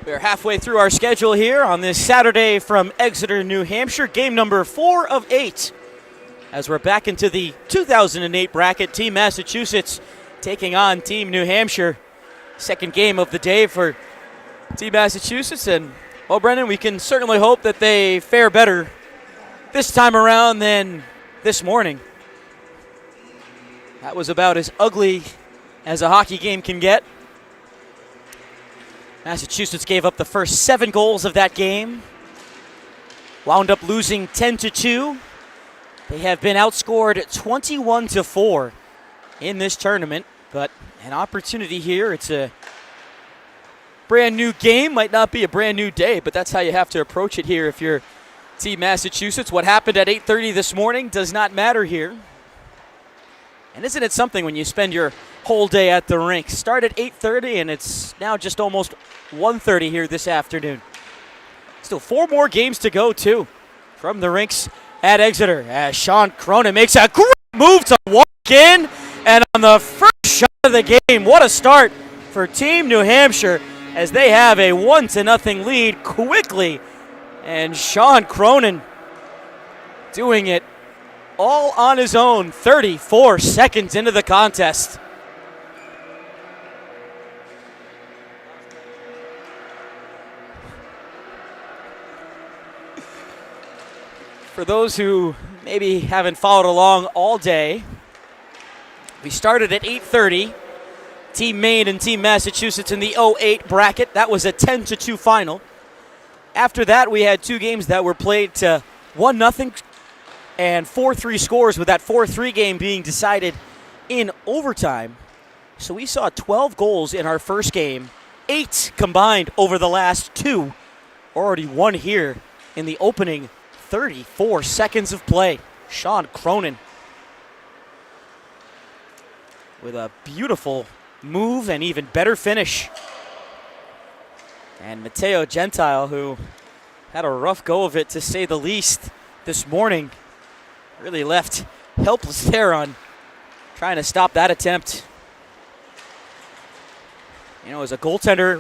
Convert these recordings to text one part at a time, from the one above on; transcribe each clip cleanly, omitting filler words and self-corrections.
We're halfway through our schedule here on this Saturday from Exeter, New Hampshire. Game number 4 of 8. As we're back into the 2008 bracket, Team Massachusetts taking on Team New Hampshire. Second game of the day for Team Massachusetts. And, well, Brendan, we can certainly hope that they fare better this time around than this morning. That was about as ugly as a hockey game can get. Massachusetts gave up the first 7 goals of that game. Wound up losing 10-2. They have been outscored 21-4 in this tournament, but an opportunity here. It's a brand new game. Might not be a brand new day, but that's how you have to approach it here if you're Team Massachusetts. What happened at 8:30 this morning does not matter here. And isn't it something when you spend your whole day at the rink? Start at 8:30 and it's now just almost 1:30 here this afternoon. Still 4 more games to go too from the rinks at Exeter as Sean Cronin makes a great move to walk in, and on the first shot of the game, what a start for Team New Hampshire as they have a 1-0 lead quickly, and Sean Cronin doing it all on his own, 34 seconds into the contest. For those who maybe haven't followed along all day, we started at 8:30. Team Maine and Team Massachusetts in the 08 bracket. That was a 10-2 final. After that, we had 2 games that were played to 1-0 and 4-3 scores, with that 4-3 game being decided in overtime. So we saw 12 goals in our first game, 8 combined over the last 2. Already 1 here in the opening 34 seconds of play. Sean Cronin with a beautiful move and even better finish. And Matteo Gentile, who had a rough go of it to say the least this morning, really left helpless there on trying to stop that attempt. You know, as a goaltender,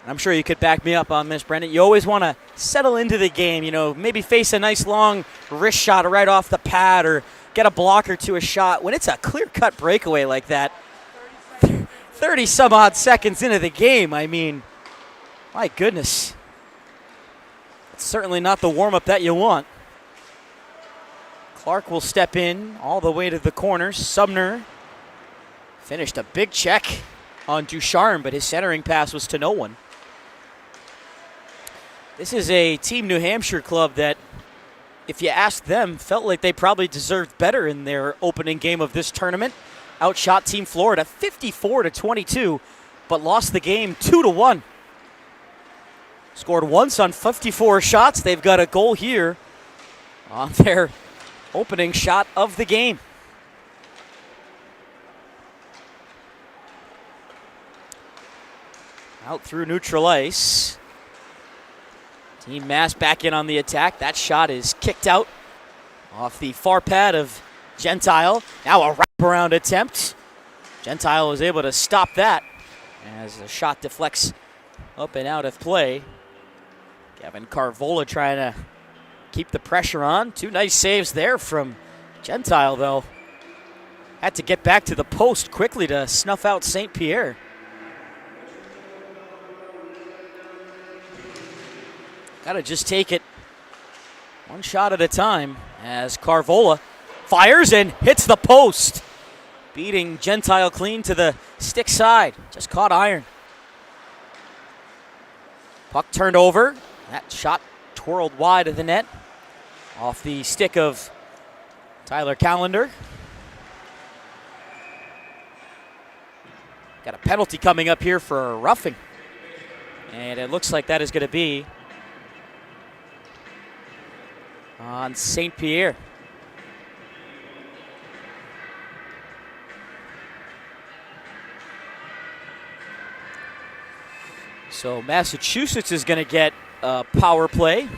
and I'm sure you could back me up on this, Brendan, you always want to settle into the game, you know, maybe face a nice long wrist shot right off the pad or get a blocker to a shot. When it's a clear-cut breakaway like that, 30-some-odd seconds into the game, I mean, my goodness. It's certainly not the warm-up that you want. Clark will step in all the way to the corner. Sumner finished a big check on Ducharme, but his centering pass was to no one. This is a Team New Hampshire club that, if you asked them, felt like they probably deserved better in their opening game of this tournament. Outshot Team Florida 54-22, but lost the game 2-1. Scored once on 54 shots. They've got a goal here on their opening shot of the game. Out through neutral ice. Team Mass back in on the attack. That shot is kicked out off the far pad of Gentile. Now a wraparound attempt. Gentile was able to stop that as the shot deflects up and out of play. Kevin Carvola trying to keep the pressure on. 2 nice saves there from Gentile, though. Had to get back to the post quickly to snuff out St. Pierre. Got to just take it one shot at a time as Carvola fires and hits the post, beating Gentile clean to the stick side. Just caught iron. Puck turned over. That shot twirled wide of the net off the stick of Tyler Callender. Got a penalty coming up here for roughing. And it looks like that is going to be on St. Pierre. So Massachusetts is going to get a power play.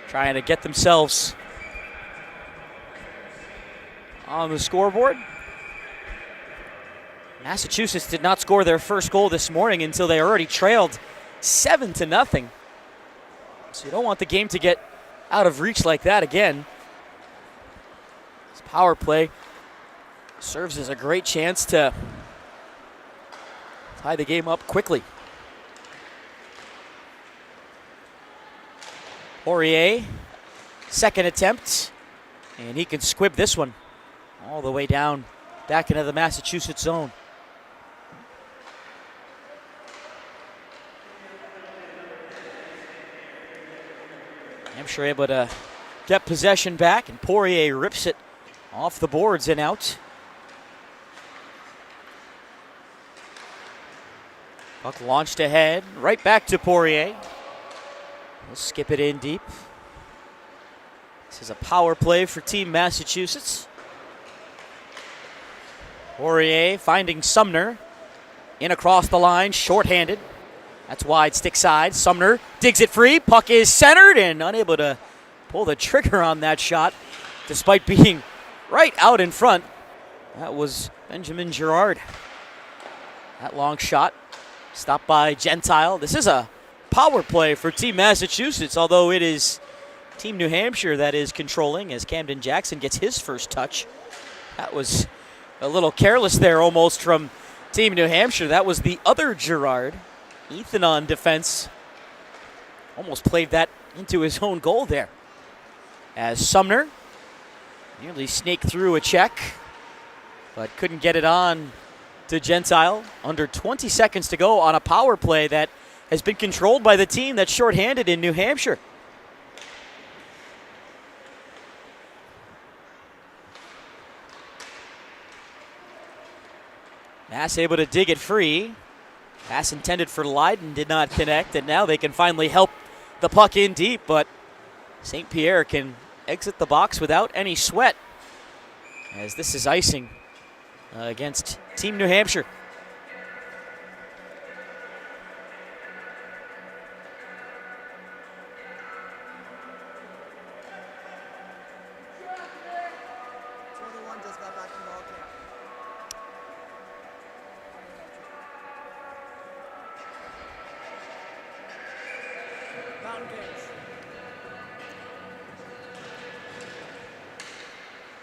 Trying to get themselves on the scoreboard. Massachusetts did not score their first goal this morning until they already trailed 7-0. So you don't want the game to get out of reach like that again. This power play serves as a great chance to tie the game up quickly. Poirier, second attempt, and he can squib this one all the way down back into the Massachusetts zone. Hampshire able to get possession back, and Poirier rips it off the boards and out. Puck launched ahead, right back to Poirier. We'll skip it in deep. This is a power play for Team Massachusetts. Poirier finding Sumner in across the line, shorthanded. That's wide, stick side. Sumner digs it free. Puck is centered and unable to pull the trigger on that shot despite being right out in front. That was Benjamin Girard. That long shot stopped by Gentile. This is a power play for Team Massachusetts, although it is Team New Hampshire that is controlling as Camden Jackson gets his first touch. That was a little careless there almost from Team New Hampshire. That was the other Girard. Ethan on defense almost played that into his own goal there. As Sumner nearly snaked through a check, but couldn't get it on to Gentile. Under 20 seconds to go on a power play that has been controlled by the team that's shorthanded in New Hampshire. Mass able to dig it free. Pass intended for Leyden did not connect, and now they can finally help the puck in deep, but St. Pierre can exit the box without any sweat, as this is icing against Team New Hampshire.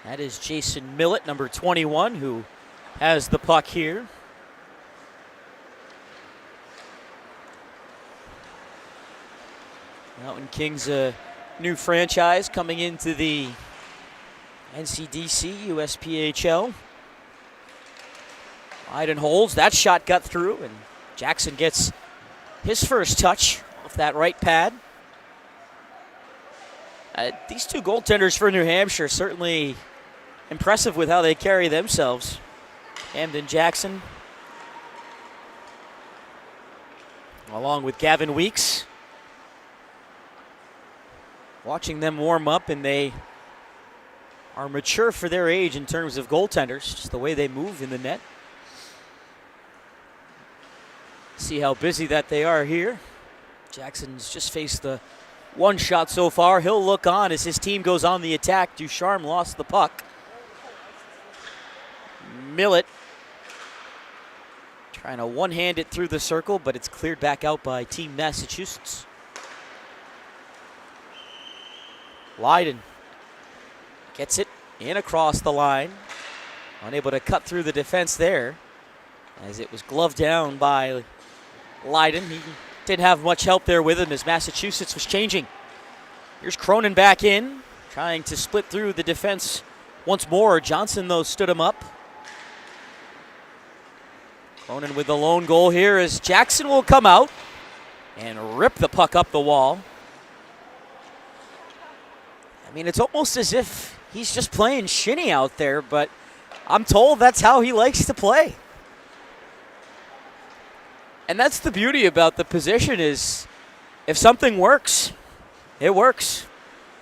That is Jason Millett, number 21, who has the puck here. Mountain Kings, a new franchise coming into the NCDC USPHL. Leyden holds. That shot got through, and Jackson gets his first touch off that right pad. These two goaltenders for New Hampshire certainly impressive with how they carry themselves. Camden Jackson, along with Gavin Weeks. Watching them warm up, and they are mature for their age in terms of goaltenders, just the way they move in the net. See how busy that they are here. Jackson's just faced the one shot so far. He'll look on as his team goes on the attack. Ducharme lost the puck. Millett trying to one-hand it through the circle, but it's cleared back out by Team Massachusetts. Leyden gets it in across the line. Unable to cut through the defense there, as it was gloved down by Leyden. He didn't have much help there with him as Massachusetts was changing. Here's Cronin back in, trying to split through the defense once more. Johnson, though, stood him up. Cronin with the lone goal here as Jackson will come out and rip the puck up the wall. I mean, it's almost as if he's just playing shinny out there, but I'm told that's how he likes to play. And that's the beauty about the position, is if something works, it works.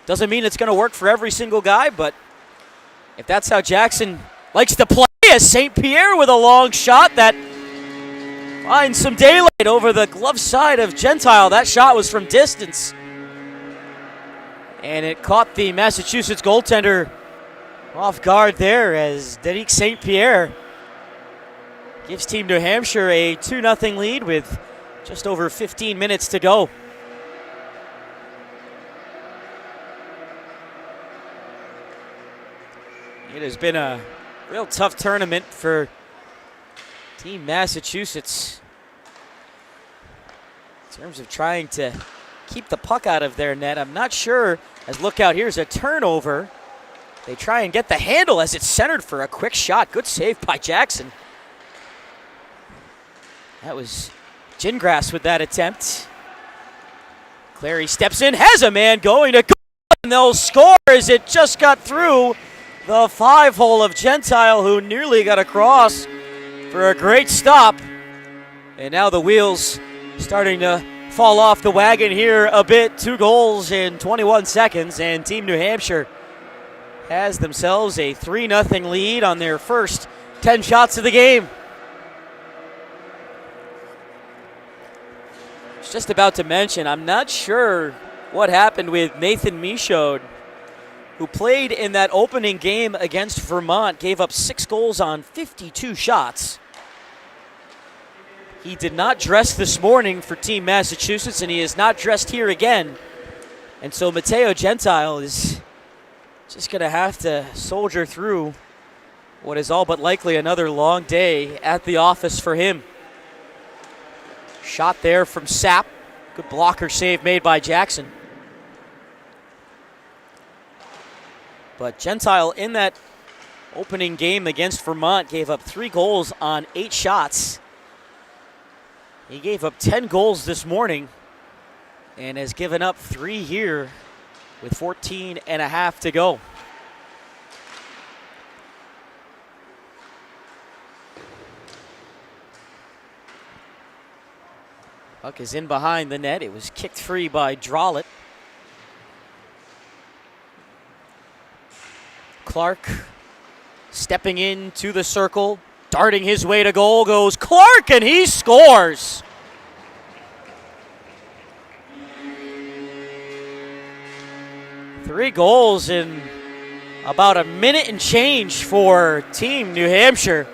Doesn't mean it's going to work for every single guy, but if that's how Jackson likes to play, as St. Pierre with a long shot that finds some daylight over the glove side of Gentile. That shot was from distance, and it caught the Massachusetts goaltender off guard there, as Derek St. Pierre gives Team New Hampshire a 2-0 lead with just over 15 minutes to go. It has been a real tough tournament for Team Massachusetts in terms of trying to keep the puck out of their net. I'm not sure, as look out, here's a turnover. They try and get the handle as it's centered for a quick shot. Good save by Jackson. That was Gingras with that attempt. Clary steps in, has a man going to goal, and they'll score as it just got through the 5-hole of Gentile, who nearly got across for a great stop. And now the wheels starting to fall off the wagon here a bit. 2 goals in 21 seconds, and Team New Hampshire has themselves a 3-0 lead on their first 10 shots of the game. I was just about to mention, I'm not sure what happened with Nathan Michaud, who played in that opening game against Vermont, gave up 6 goals on 52 shots. He did not dress this morning for Team Massachusetts, and he is not dressed here again. And so Mateo Gentile is just going to have to soldier through what is all but likely another long day at the office for him. Shot there from Sapp. Good blocker save made by Jackson. But Gentile in that opening game against Vermont gave up 3 goals on 8 shots. He gave up 10 goals this morning and has given up 3 here with 14 and a half to go. Puck is in behind the net. It was kicked free by Drollett. Clark stepping into the circle, darting his way to goal goes Clark, and he scores. Three goals in about a minute and change for Team New Hampshire.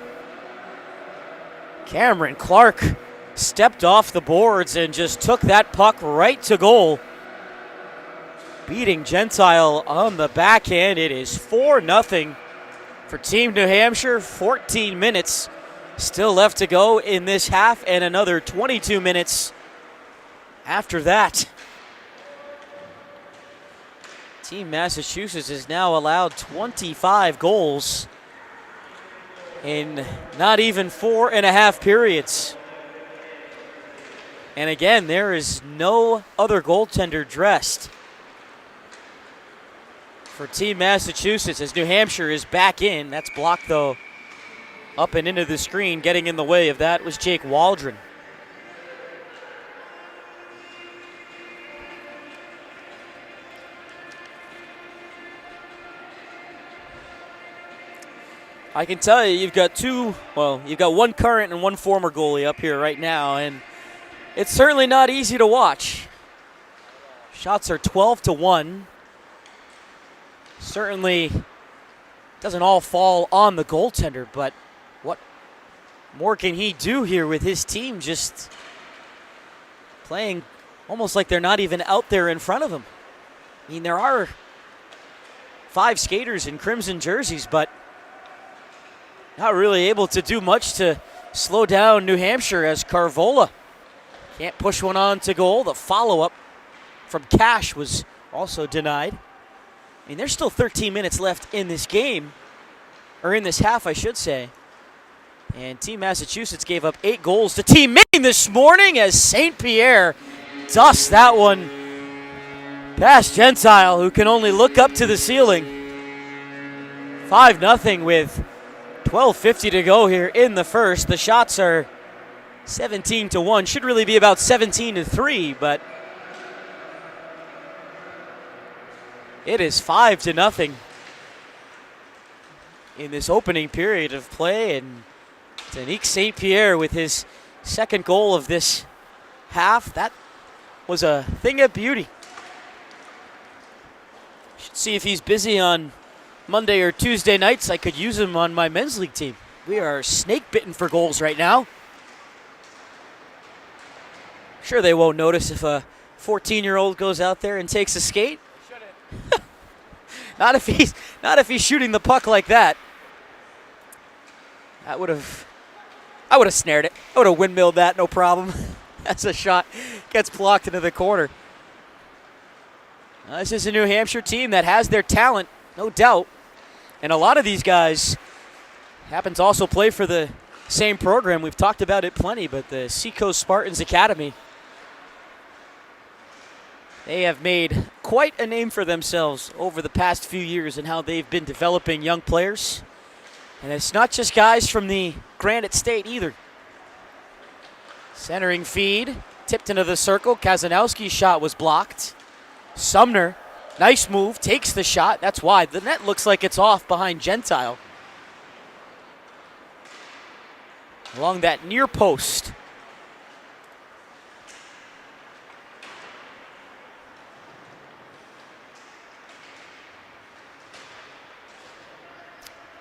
Cameron Clark stepped off the boards and just took that puck right to goal, beating Gentile on the backhand. It is 4-0 for Team New Hampshire. 14 minutes still left to go in this half, and another 22 minutes after that. Team Massachusetts is now allowed 25 goals in not even 4.5 periods. And again, there is no other goaltender dressed for Team Massachusetts as New Hampshire is back in. That's blocked, though, up and into the screen. Getting in the way of that was Jake Waldron. I can tell you, you've got one current and one former goalie up here right now, and it's certainly not easy to watch. Shots are 12-1. Certainly doesn't all fall on the goaltender, but what more can he do here with his team just playing almost like they're not even out there in front of him? I mean, there are 5 skaters in crimson jerseys, but not really able to do much to slow down New Hampshire as Carvola can't push one on to goal. The follow-up from Cash was also denied. I mean, there's still 13 minutes left in this game, or in this half, I should say. And Team Massachusetts gave up 8 goals to Team Maine this morning as St. Pierre dusts that one past Gentile, who can only look up to the ceiling. 5-0 with 12:50 to go here in the first. The shots are 17-1. Should really be about 17-3, but it is 5-0 in this opening period of play, and Danique St. Pierre with his second goal of this half. That was a thing of beauty. Should see if he's busy on Monday or Tuesday nights. I could use him on my men's league team. We are snake bitten for goals right now. Sure, they won't notice if a 14-year-old goes out there and takes a skate. Not if he's shooting the puck like that. I would have snared it. I would have windmilled that, no problem. That's a shot. Gets blocked into the corner. This is a New Hampshire team that has their talent, no doubt. And a lot of these guys happen to also play for the same program. We've talked about it plenty, but the Seacoast Spartans Academy. They have made quite a name for themselves over the past few years and how they've been developing young players. And it's not just guys from the Granite State either. Centering feed, tipped into the circle. Kazanowski's shot was blocked. Sumner, nice move, takes the shot. That's wide. The net looks like it's off behind Gentile. Along that near post.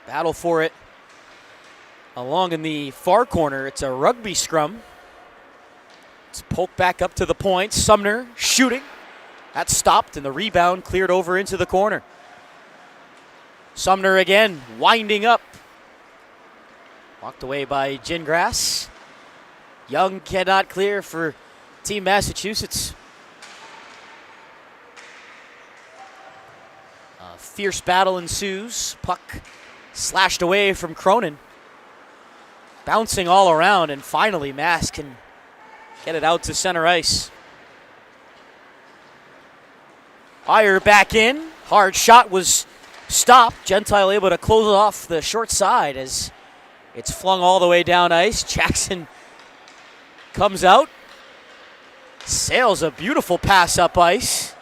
Battle for it. Along in the far corner, it's a rugby scrum. It's poked back up to the point. Sumner shooting. That stopped, and the rebound cleared over into the corner. Sumner again, winding up. Walked away by Gingras. Young cannot clear for Team Massachusetts. A fierce battle ensues. Puck slashed away from Cronin. Bouncing all around, and finally Mass can get it out to center ice. Fire back in. Hard shot was stopped. Gentile able to close it off the short side as it's flung all the way down ice. Jackson comes out. Sails a beautiful pass up ice.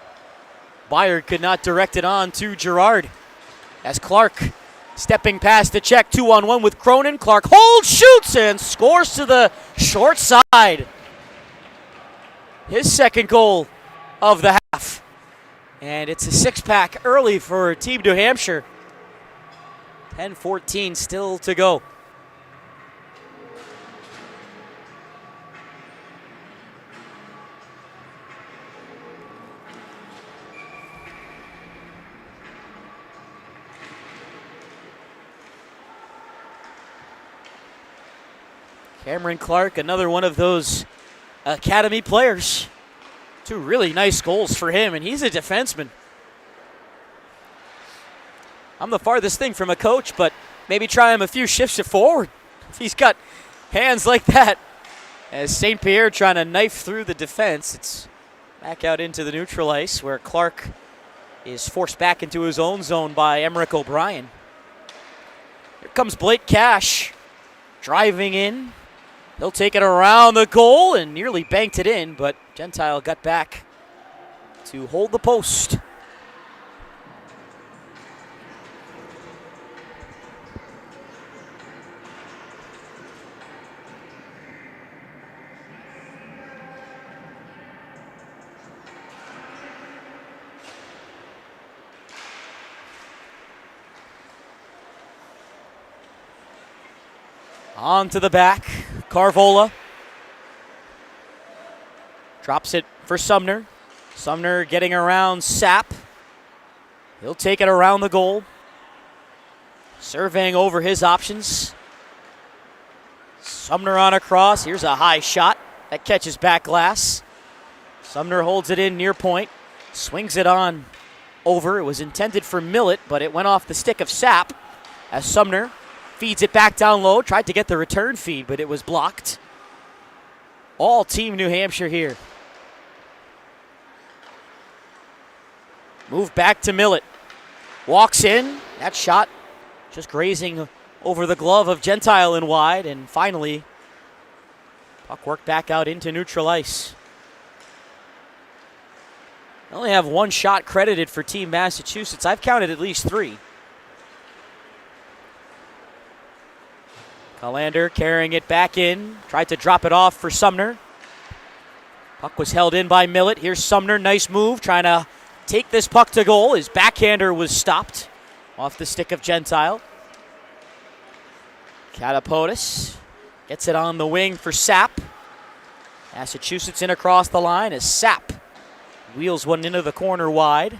Byard could not direct it on to Girard. As Clark stepping past the check, 2-on-1 with Cronin. Clark holds, shoots, and scores to the short side. His second goal of the half. And it's a six-pack early for Team New Hampshire. 10-14 still to go. Cameron Clark, another one of those academy players. Two really nice goals for him, and he's a defenseman. I'm the farthest thing from a coach, but maybe try him a few shifts at forward if he's got hands like that. As St. Pierre trying to knife through the defense, it's back out into the neutral ice where Clark is forced back into his own zone by Emmerich O'Brien. Here comes Blake Cash driving in. He'll take it around the goal and nearly banked it in, but Gentile got back to hold the post. On to the back, Carvola. Drops it for Sumner. Sumner getting around Sapp. He'll take it around the goal. Surveying over his options. Sumner on a cross. Here's a high shot that catches back glass. Sumner holds it in near point. Swings it on over. It was intended for Millett, but it went off the stick of Sapp as Sumner feeds it back down low. Tried to get the return feed, but it was blocked. All Team New Hampshire here. Move back to Millett. Walks in. That shot just grazing over the glove of Gentile and wide. And finally, puck worked back out into neutral ice. I only have one shot credited for Team Massachusetts. I've counted at least three. Callander carrying it back in. Tried to drop it off for Sumner. Puck was held in by Millett. Here's Sumner. Nice move. Trying to take this puck to goal. His backhander was stopped off the stick of Gentile. Katapodis gets it on the wing for Sapp. Massachusetts in across the line as Sapp wheels one into the corner wide.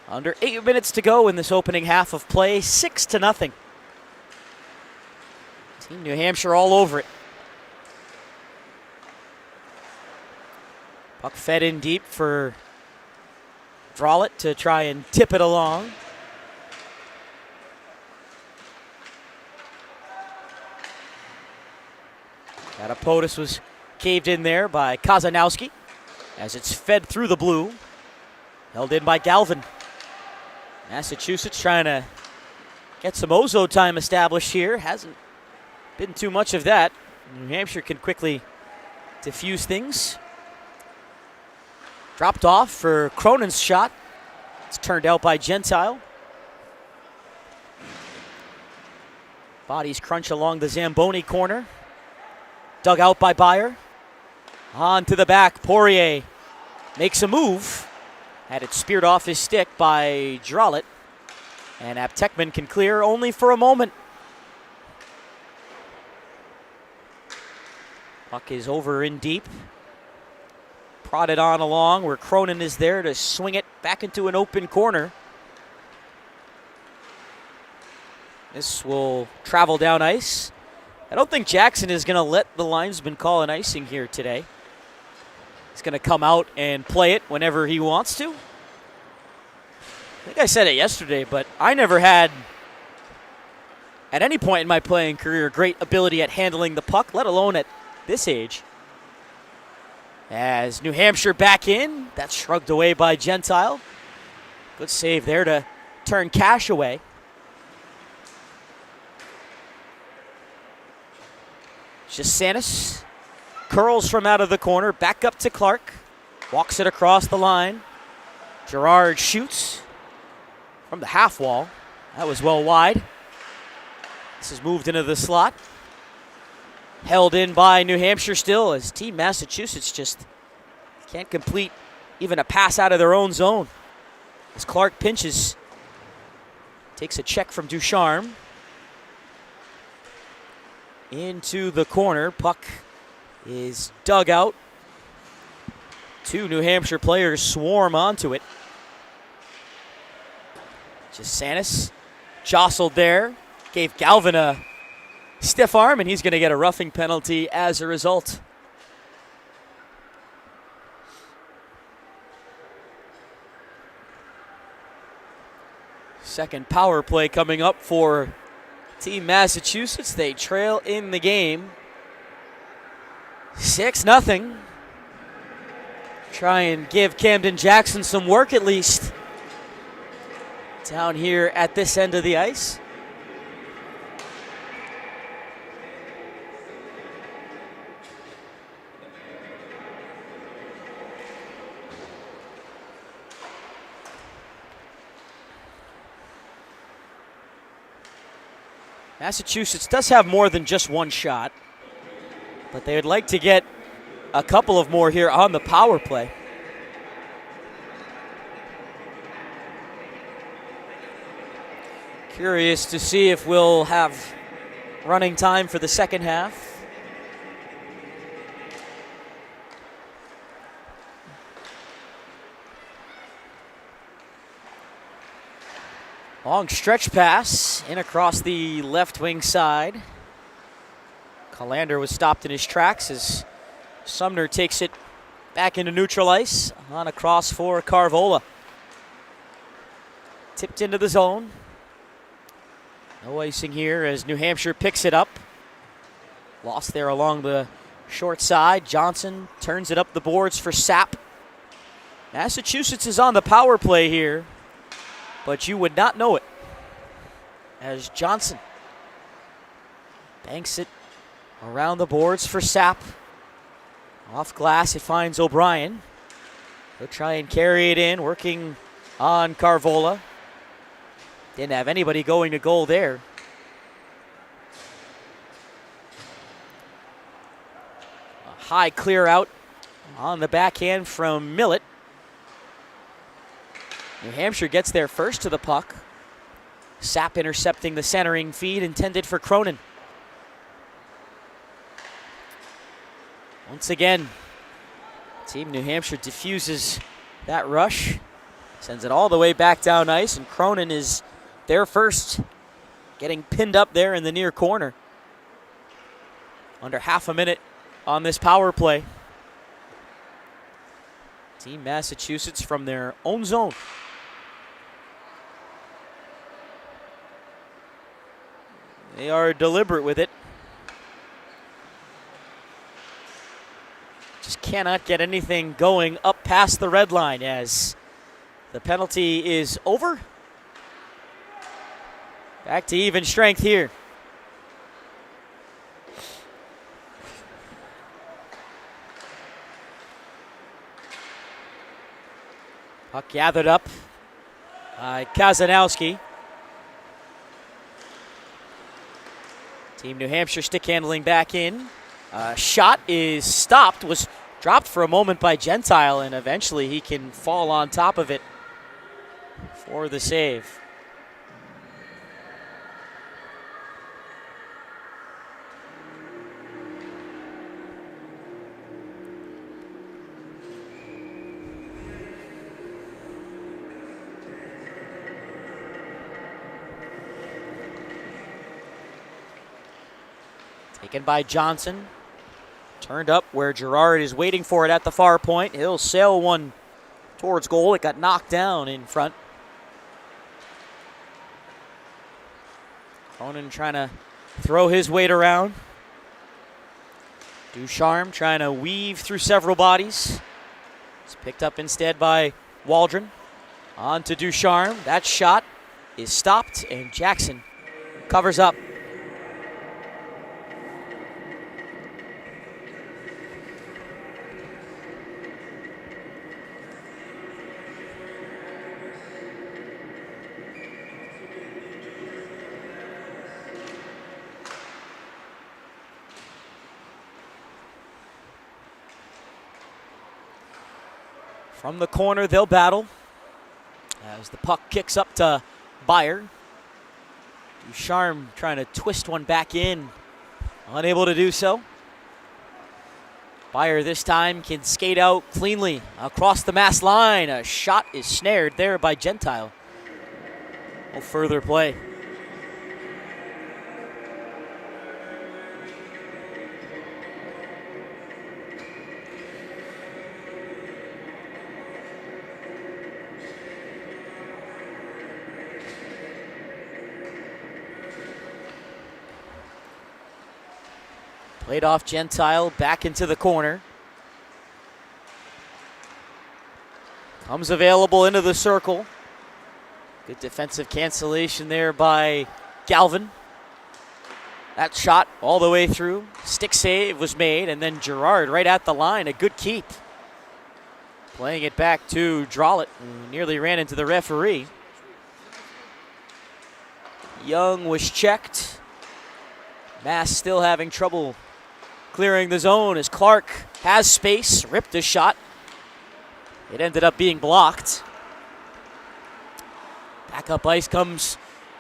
Under 8 minutes to go in this opening half of play, 6-0. Team New Hampshire all over it. Puck fed in deep for Drawlett to try and tip it along. Katapodis was caved in there by Kazanowski as it's fed through the blue. Held in by Galvin. Massachusetts trying to get some Ozo time established here. Hasn't been too much of that. New Hampshire can quickly diffuse things. Dropped off for Cronin's shot. It's turned out by Gentile. Bodies crunch along the Zamboni corner. Dug out by Byer. On to the back. Poirier makes a move. Had it speared off his stick by Drawlett. And Aptekman can clear only for a moment. Puck is over in deep. Prodded on along where Cronin is there to swing it back into an open corner. This will travel down ice. I don't think Jackson is going to let the linesman call an icing here today. He's going to come out and play it whenever he wants to. I think I said it yesterday, but I never had, at any point in my playing career, great ability at handling the puck, let alone at this age. As New Hampshire back in, that's shrugged away by Gentile. Good save there to turn Cash away. Jasanis curls from out of the corner, back up to Clark. Walks it across the line. Gerard shoots from the half wall. That was well wide. This is moved into the slot. Held in by New Hampshire still as Team Massachusetts just can't complete even a pass out of their own zone. As Clark pinches, takes a check from Ducharme. Into the corner, puck is dug out. Two New Hampshire players swarm onto it. Jasanis jostled there, gave Galvin a stiff arm, and he's going to get a roughing penalty as a result. Second power play coming up for Team Massachusetts. They trail in the game 6-0. Try and give Camden Jackson some work at least down here at this end of the ice. Massachusetts does have more than just one shot, but they would like to get a couple of more here on the power play. Curious to see if we'll have running time for the second half. Long stretch pass in across the left wing side. Callander was stopped in his tracks as Sumner takes it back into neutral ice on a cross for Carvola. Tipped into the zone. No icing here as New Hampshire picks it up. Lost there along the short side. Johnson turns it up the boards for Sapp. Massachusetts is on the power play here, but you would not know it as Johnson banks it around the boards for Sapp. Off glass, it finds O'Brien. He'll try and carry it in, working on Carvola. Didn't have anybody going to goal there. A high clear out on the backhand from Millett. New Hampshire gets there first to the puck. Sapp intercepting the centering feed intended for Cronin. Once again, Team New Hampshire diffuses that rush, sends it all the way back down ice, and Cronin is there first, getting pinned up there in the near corner. Under half a minute on this power play. Team Massachusetts from their own zone. They are deliberate with it. Just cannot get anything going up past the red line as the penalty is over. Back to even strength here. Puck gathered up by Kazanowski. Team New Hampshire stick handling back in. Shot is stopped, was dropped for a moment by Gentile, and eventually he can fall on top of it for the save. Taken by Johnson. Turned up where Girard is waiting for it at the far point. He'll sail one towards goal. It got knocked down in front. Cronin trying to throw his weight around. Ducharme trying to weave through several bodies. It's picked up instead by Waldron. On to Ducharme. That shot is stopped, and Jackson covers up. From the corner, they'll battle as the puck kicks up to Byer. Ducharme trying to twist one back in, unable to do so. Byer this time can skate out cleanly across the mass line. A shot is snared there by Gentile. No further play. Played off Gentile, back into the corner. Comes available into the circle. Good defensive cancellation there by Galvin. That shot all the way through. Stick save was made, and then Girard right at the line. A good keep. Playing it back to Drollett, who nearly ran into the referee. Young was checked. Mass still having trouble clearing the zone as Clark has space, ripped a shot. It ended up being blocked. Back up ice comes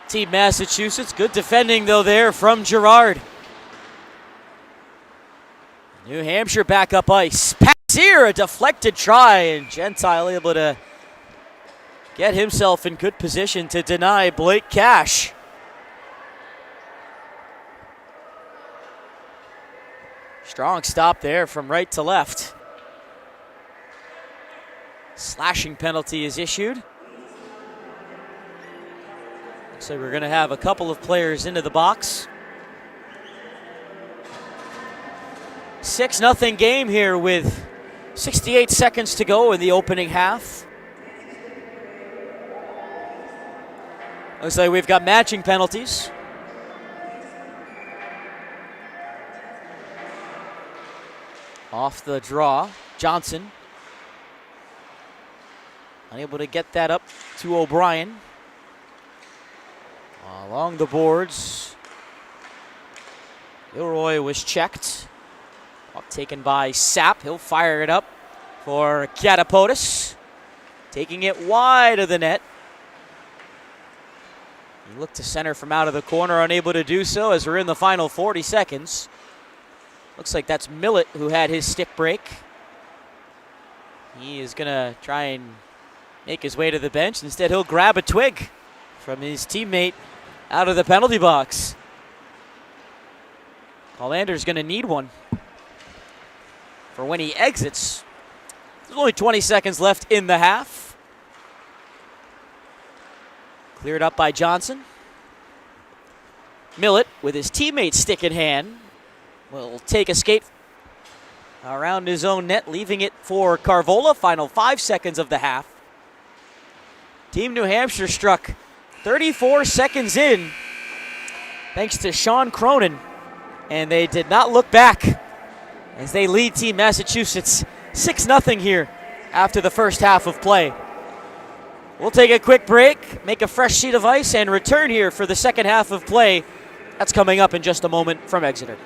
Team Massachusetts. Good defending though there from Girard. New Hampshire back up ice. Pass here, a deflected try, and Gentile able to get himself in good position to deny Blake Cash. Strong stop there from right to left. Slashing penalty is issued. Looks like we're going to have a couple of players into the box. 6-0 game here with 68 seconds to go in the opening half. Looks like we've got matching penalties. Off the draw, Johnson. Unable to get that up to O'Brien. Along the boards, Gilroy was checked. Taken by Sapp. He'll fire it up for Katapodis. taking it wide of the net. He looked to center from out of the corner, unable to do so as we're in the final 40 seconds. Looks like that's Millett who had his stick break. He is going to try and make his way to the bench. Instead, he'll grab a twig from his teammate out of the penalty box. Collander's going to need one for when he exits. There's only 20 seconds left in the half. Cleared up by Johnson. Millett, with his teammate's stick in hand, will take a skate around his own net, leaving it for Carvola. Final 5 seconds of the half. Team New Hampshire struck 34 seconds in, thanks to Sean Cronin, and they did not look back as they lead Team Massachusetts 6-0 here after the first half of play. We'll take a quick break, make a fresh sheet of ice, and return here for the second half of play. That's coming up in just a moment from Exeter.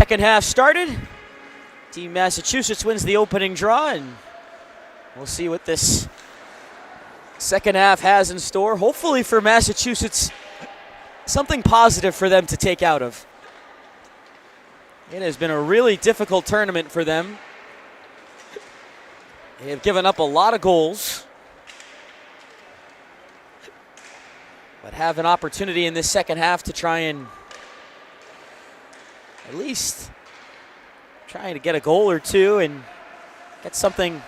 Second half started. Team Massachusetts wins the opening draw, and we'll see what this second half has in store. Hopefully for Massachusetts, something positive for them to take out of. It has been a really difficult tournament for them. They have given up a lot of goals, but have an opportunity in this second half to try and at least trying to get a goal or two and get something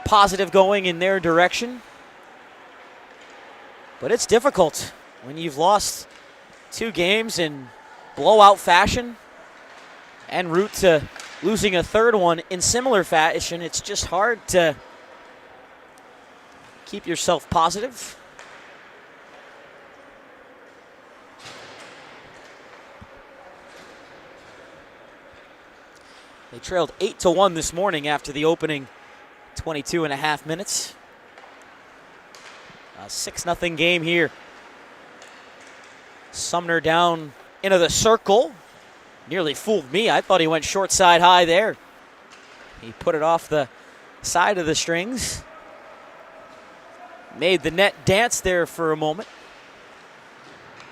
positive going in their direction. But it's difficult when you've lost 2 games in blowout fashion en route to losing a third one in similar fashion. It's just hard to keep yourself positive. They trailed 8-1 this morning after the opening 22 and a half minutes. A 6-0 game here. Sumner down into the circle. Nearly fooled me. I thought he went short side high there. He put it off the side of the strings. Made the net dance there for a moment.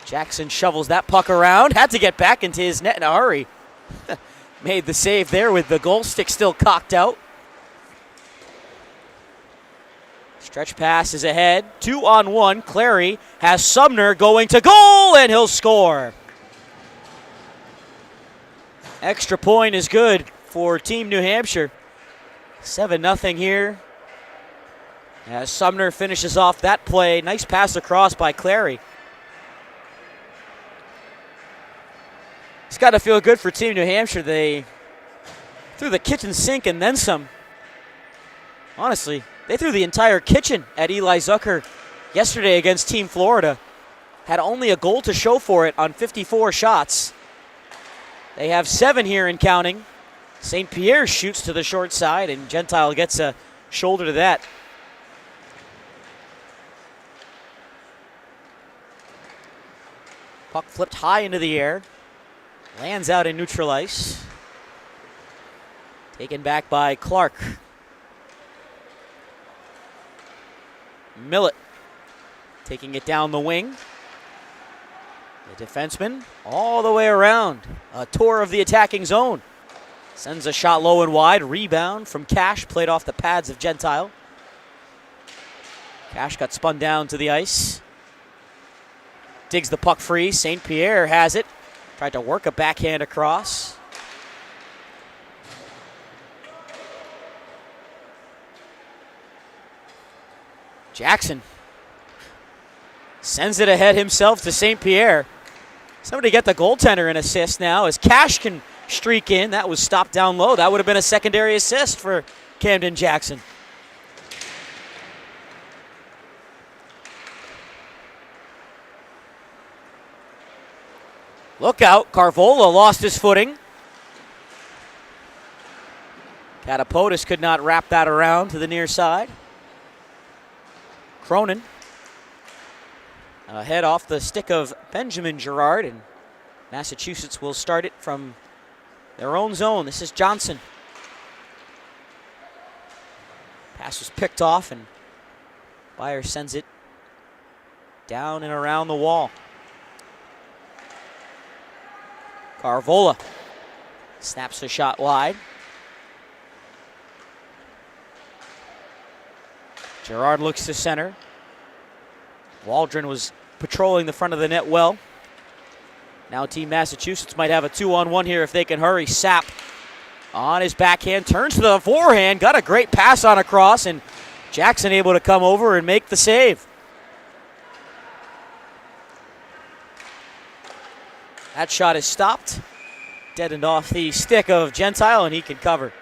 Jackson shovels that puck around. Had to get back into his net in a hurry. Made the save there with the goal stick still cocked out. Stretch pass is ahead. 2-on-1. Clary has Sumner going to goal, and he'll score. Extra point is good for Team New Hampshire. 7-0 here. As Sumner finishes off that play. Nice pass across by Clary. It's got to feel good for Team New Hampshire. They threw the kitchen sink and then some. Honestly, they threw the entire kitchen at Eli Zucker yesterday against Team Florida. Had only a goal to show for it on 54 shots. They have 7 here and counting. St. Pierre shoots to the short side, and Gentile gets a shoulder to that. Puck flipped high into the air. Lands out in neutral ice. Taken back by Clark. Millett taking it down the wing. The defenseman all the way around. A tour of the attacking zone. Sends a shot low and wide. Rebound from Cash. Played off the pads of Gentile. Cash got spun down to the ice. Digs the puck free. St. Pierre has it. Tried to work a backhand across. Jackson sends it ahead himself to St. Pierre. Somebody get the goaltender an assist now as Cash can streak in. That was stopped down low. That would have been a secondary assist for Camden Jackson. Look out, Carvola lost his footing. Katapodis could not wrap that around to the near side. Cronin ahead off the stick of Benjamin Girard, and Massachusetts will start it from their own zone. This is Johnson. Pass was picked off, and Beyer sends it down and around the wall. Carvola snaps the shot wide. Girard looks to center. Waldron was patrolling the front of the net well. Now Team Massachusetts might have a 2-on-1 here if they can hurry. Sapp on his backhand, turns to the forehand, got a great pass on across, and Jackson able to come over and make the save. That shot is stopped. Deadened off the stick of Gentile, and he can cover.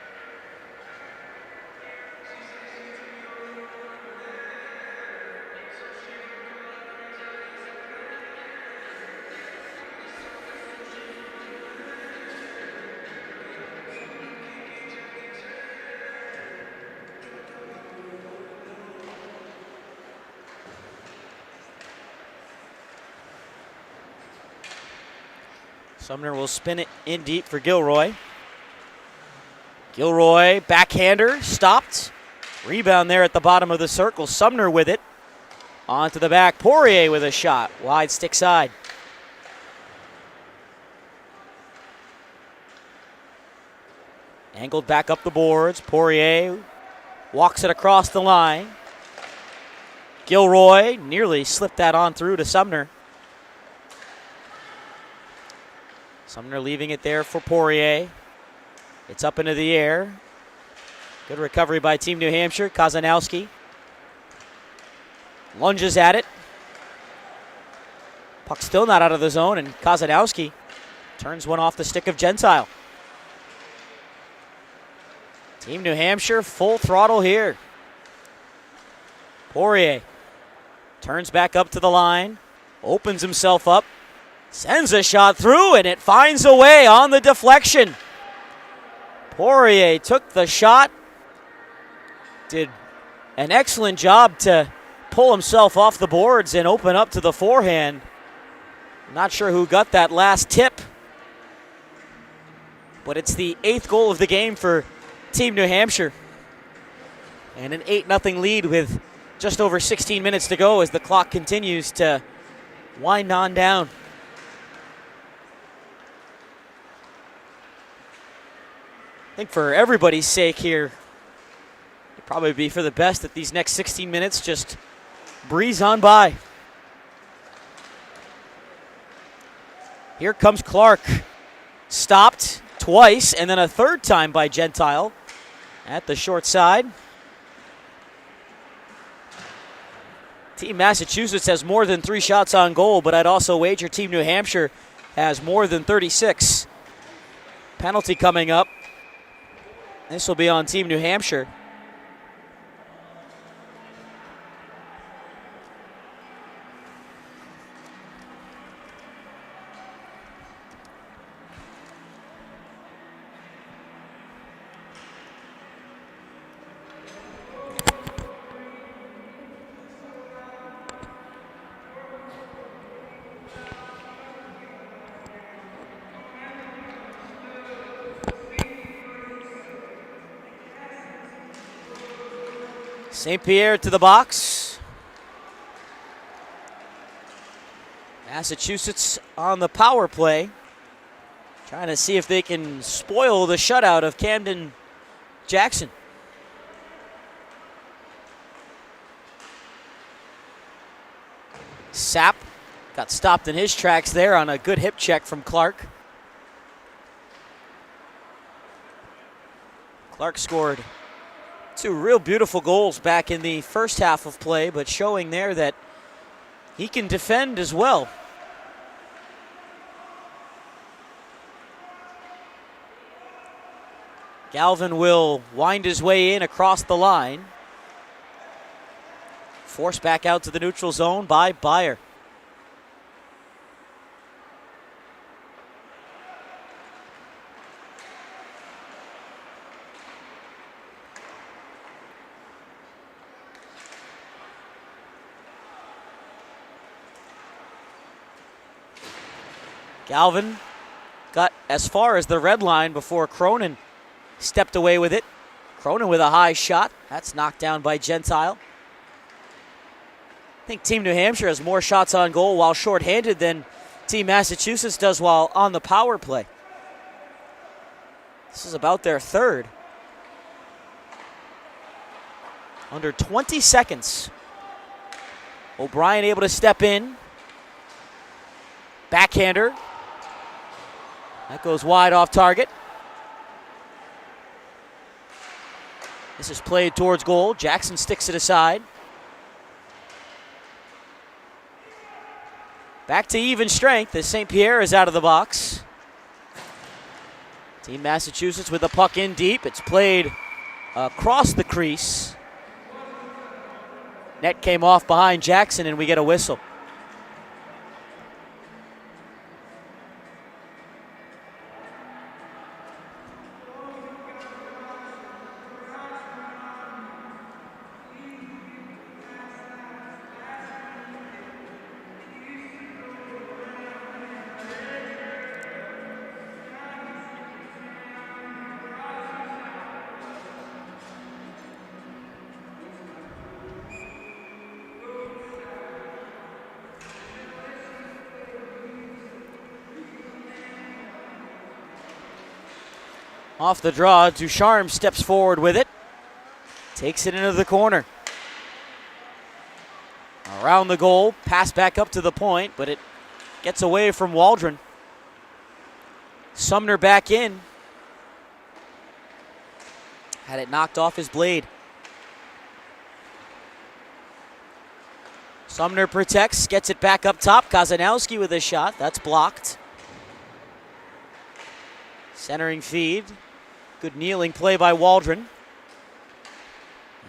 Sumner will spin it in deep for Gilroy. Gilroy, backhander, stopped. Rebound there at the bottom of the circle. Sumner with it. Onto the back. Poirier with a shot. Wide stick side. Angled back up the boards. Poirier walks it across the line. Gilroy nearly slipped that on through to Sumner. Sumner leaving it there for Poirier. It's up into the air. Good recovery by Team New Hampshire. Kazanowski lunges at it. Puck still not out of the zone, and Kazanowski turns one off the stick of Gentile. Team New Hampshire full throttle here. Poirier turns back up to the line, opens himself up, sends a shot through, and it finds a way on the deflection. Poirier took the shot, did an excellent job to pull himself off the boards and open up to the forehand. Not sure who got that last tip, but it's the 8th goal of the game for Team New Hampshire. And an 8-0 lead with just over 16 minutes to go as the clock continues to wind on down. I think for everybody's sake here, it'd probably be for the best that these next 16 minutes just breeze on by. Here comes Clark. Stopped twice and then a third time by Gentile at the short side. Team Massachusetts has more than 3 shots on goal, but I'd also wager Team New Hampshire has more than 36. Penalty coming up. This will be on Team New Hampshire. St. Pierre to the box. Massachusetts on the power play, trying to see if they can spoil the shutout of Camden Jackson. Sapp got stopped in his tracks there on a good hip check from Clark. Clark scored 2 real beautiful goals back in the first half of play, but showing there that he can defend as well. Galvin will wind his way in across the line. Forced back out to the neutral zone by Byer. Galvin got as far as the red line before Cronin stepped away with it. Cronin with a high shot. That's knocked down by Gentile. I think Team New Hampshire has more shots on goal while shorthanded than Team Massachusetts does while on the power play. This is about their 3rd. Under 20 seconds. O'Brien able to step in. Backhander. That goes wide off target. This is played towards goal. Jackson sticks it aside. Back to even strength as St. Pierre is out of the box. Team Massachusetts with the puck in deep. It's played across the crease. Net came off behind Jackson and we get a whistle. Off the draw, Ducharme steps forward with it. Takes it into the corner. Around the goal, pass back up to the point, but it gets away from Waldron. Sumner back in. Had it knocked off his blade. Sumner protects, gets it back up top. Kazanowski with a shot, that's blocked. Centering feed. Good kneeling play by Waldron.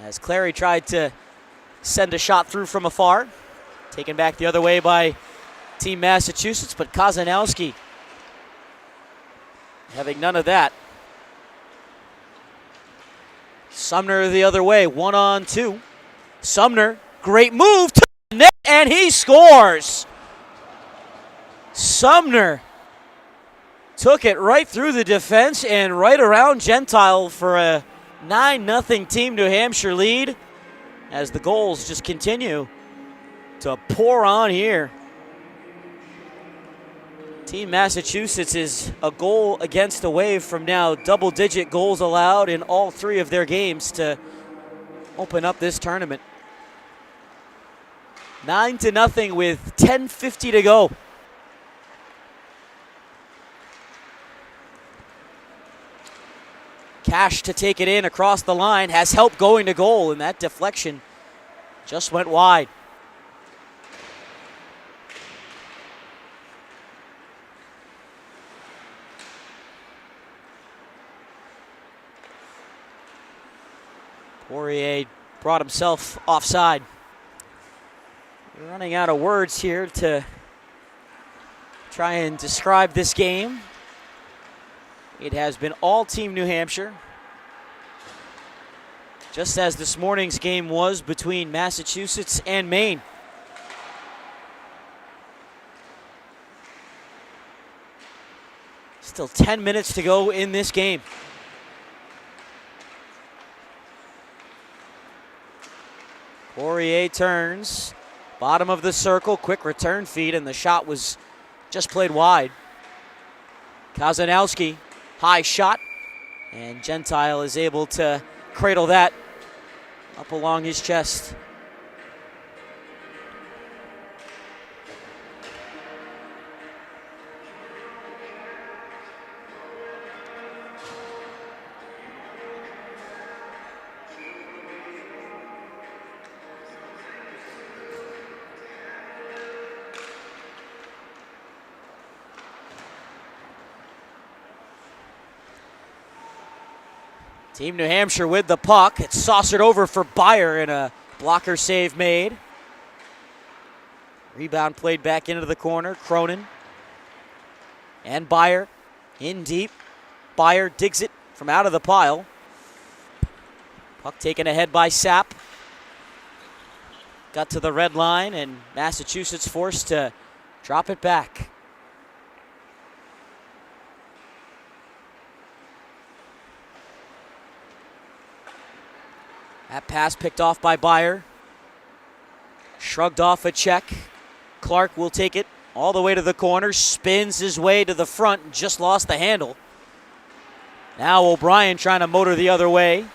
As Clary tried to send a shot through from afar. Taken back the other way by Team Massachusetts, but Kazanowski having none of that. Sumner the other way, 1-on-2. Sumner, great move to the net, and he scores! Sumner took it right through the defense and right around Gentile for a 9-0 Team New Hampshire lead as the goals just continue to pour on here. Team Massachusetts is a goal against away from now double-digit goals allowed in all 3 of their games to open up this tournament. 9-0 with 10:50 to go. Cash to take it in across the line, has help going to goal, and that deflection just went wide. Poirier brought himself offside. We're running out of words here to try and describe this game. It has been all Team New Hampshire, just as this morning's game was between Massachusetts and Maine. Still 10 minutes to go in this game. Poirier turns, bottom of the circle, quick return feed, and the shot was just played wide. Kazanowski, high shot, and Gentile is able to cradle that up along his chest. Team New Hampshire with the puck. It's saucered over for Byer and a blocker save made. Rebound played back into the corner. Cronin and Byer in deep. Byer digs it from out of the pile. Puck taken ahead by Sapp. Got to the red line, and Massachusetts forced to drop it back. That pass picked off by Byer. Shrugged off a check. Clark will take it all the way to the corner. Spins his way to the front and just lost the handle. Now O'Brien trying to motor the other way.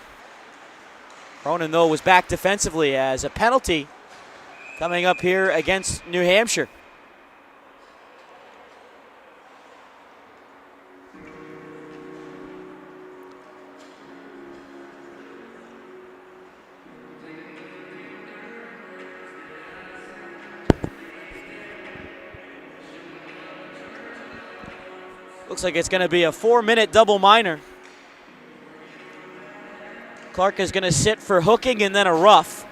Cronin, though, was back defensively as a penalty coming up here against New Hampshire. Looks like it's going to be a 4-minute double minor. Clark is going to sit for hooking and then a rough.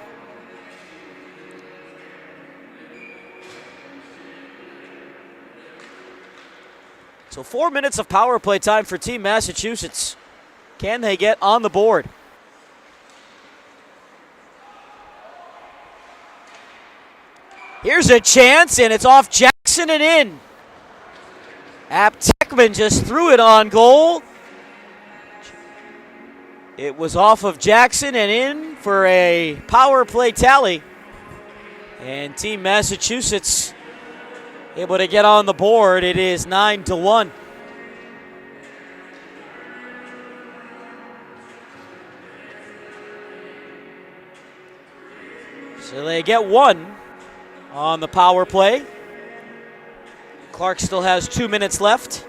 So 4 minutes of power play time for Team Massachusetts. Can they get on the board? Here's a chance, and it's off Jackson and in. Aptekman just threw it on goal. It was off of Jackson and in for a power play tally. And Team Massachusetts able to get on the board. It is 9-1. So they get one on the power play. Clark still has 2 minutes left.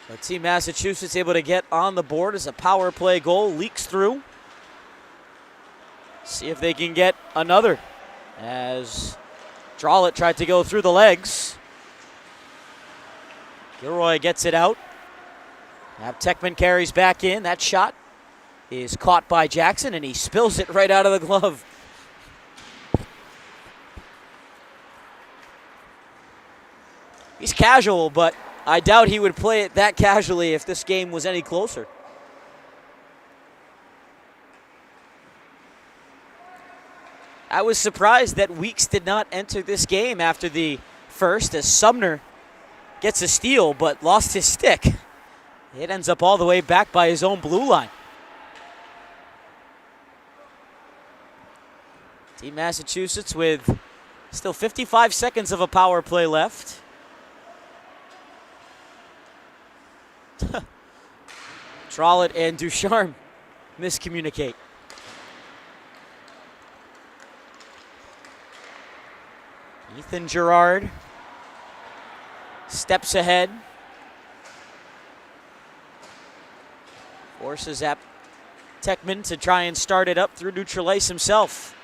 But Team Massachusetts able to get on the board as a power play goal leaks through. See if they can get another as Drollett tried to go through the legs. Gilroy gets it out. Now Techman carries back in. That shot is caught by Jackson, and he spills it right out of the glove. He's casual, but I doubt he would play it that casually if this game was any closer. I was surprised that Weeks did not enter this game after the first, as Sumner gets a steal but lost his stick. It ends up all the way back by his own blue line. Team Massachusetts with still 55 seconds of a power play left. Drollett and Ducharme miscommunicate. Ethan Girard steps ahead. Forces up Techman to try and start it up through neutral ice himself.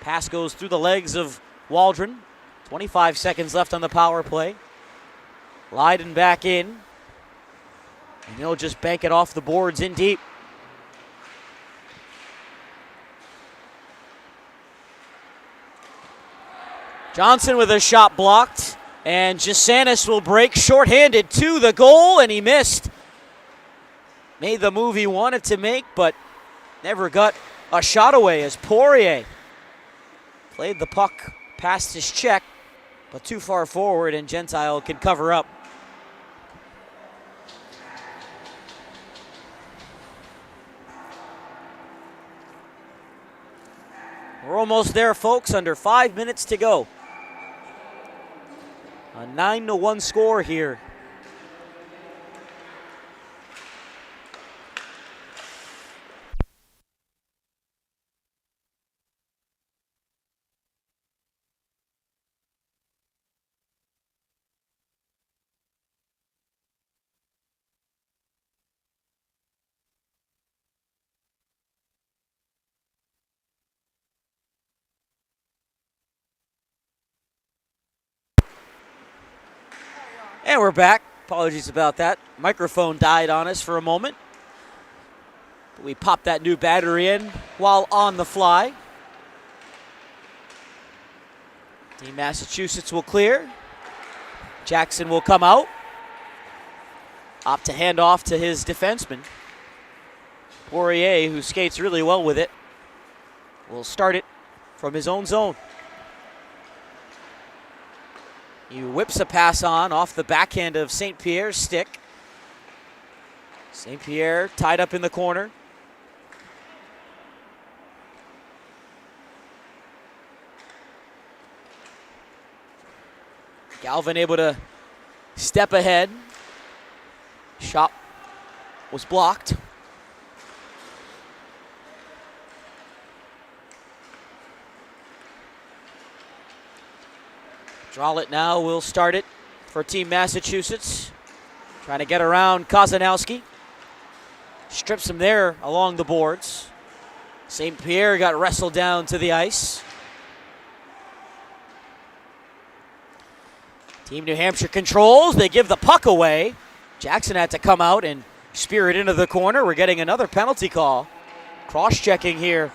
Pass goes through the legs of Waldron. 25 seconds left on the power play. Leiden back in. And he'll just bank it off the boards in deep. Johnson with a shot blocked. And Jasanis will break shorthanded to the goal, and he missed. Made the move he wanted to make, but never got a shot away as Poirier played the puck past his check, but too far forward, and Gentile can cover up. We're almost there, folks. Under 5 minutes to go. A 9-1 score here. And we're back. Apologies about that. Microphone died on us for a moment. We popped that new battery in while on the fly. Team Massachusetts will clear. Jackson will come out. Opt to hand off to his defenseman. Poirier, who skates really well with it, will start it from his own zone. He whips a pass on off the backhand of St. Pierre's stick. St. Pierre tied up in the corner. Galvin able to step ahead. Shot was blocked. Drollett now will start it for Team Massachusetts. Trying to get around Kozanowski. Strips him there along the boards. St. Pierre got wrestled down to the ice. Team New Hampshire controls. They give the puck away. Jackson had to come out and spear it into the corner. We're getting another penalty call. Cross-checking here.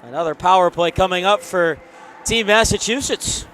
Another power play coming up for Team Massachusetts.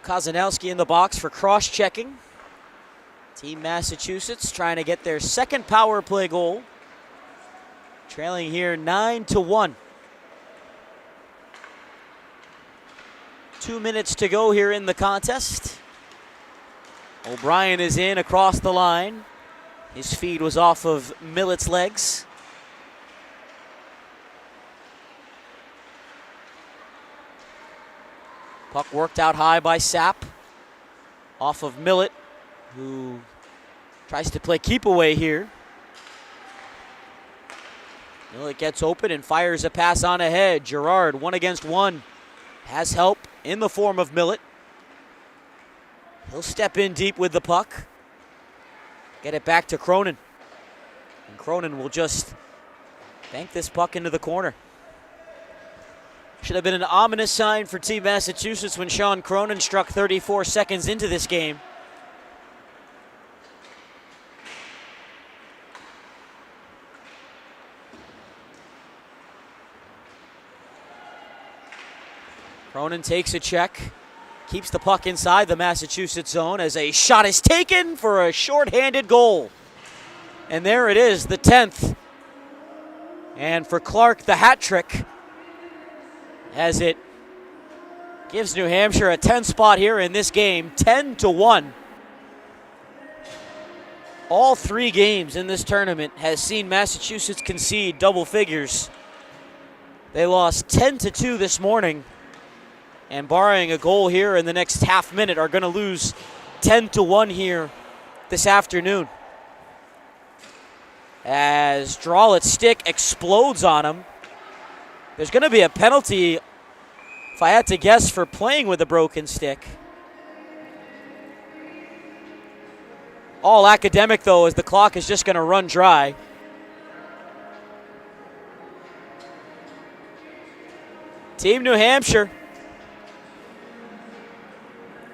Kozanowski in the box for cross-checking. Team Massachusetts trying to get their second power play goal. Trailing here 9-1. 2 minutes to go here in the contest. O'Brien is in across the line. His feed was off of Millett's legs. Puck worked out high by Sapp. Off of Millett, who tries to play keep away here. Millett gets open and fires a pass on ahead. Girard, 1-against-1, has help in the form of Millett. He'll step in deep with the puck. Get it back to Cronin. And Cronin will just bank this puck into the corner. Should have been an ominous sign for Team Massachusetts when Sean Cronin struck 34 seconds into this game. Cronin takes a check, keeps the puck inside the Massachusetts zone as a shot is taken for a shorthanded goal. And there it is, the 10th. And for Clark, the hat trick, as it gives New Hampshire a 10 spot here in this game, 10-1. All 3 games in this tournament has seen Massachusetts concede double figures. They lost 10-2 this morning, and barring a goal here in the next half minute, are going to lose 10-1 here this afternoon. As Drawlett's stick explodes on him. There's going to be a penalty, if I had to guess, for playing with a broken stick. All academic, though, as the clock is just going to run dry. Team New Hampshire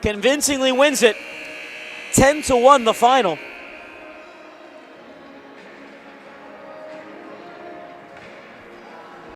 convincingly wins it. 10-1 the final.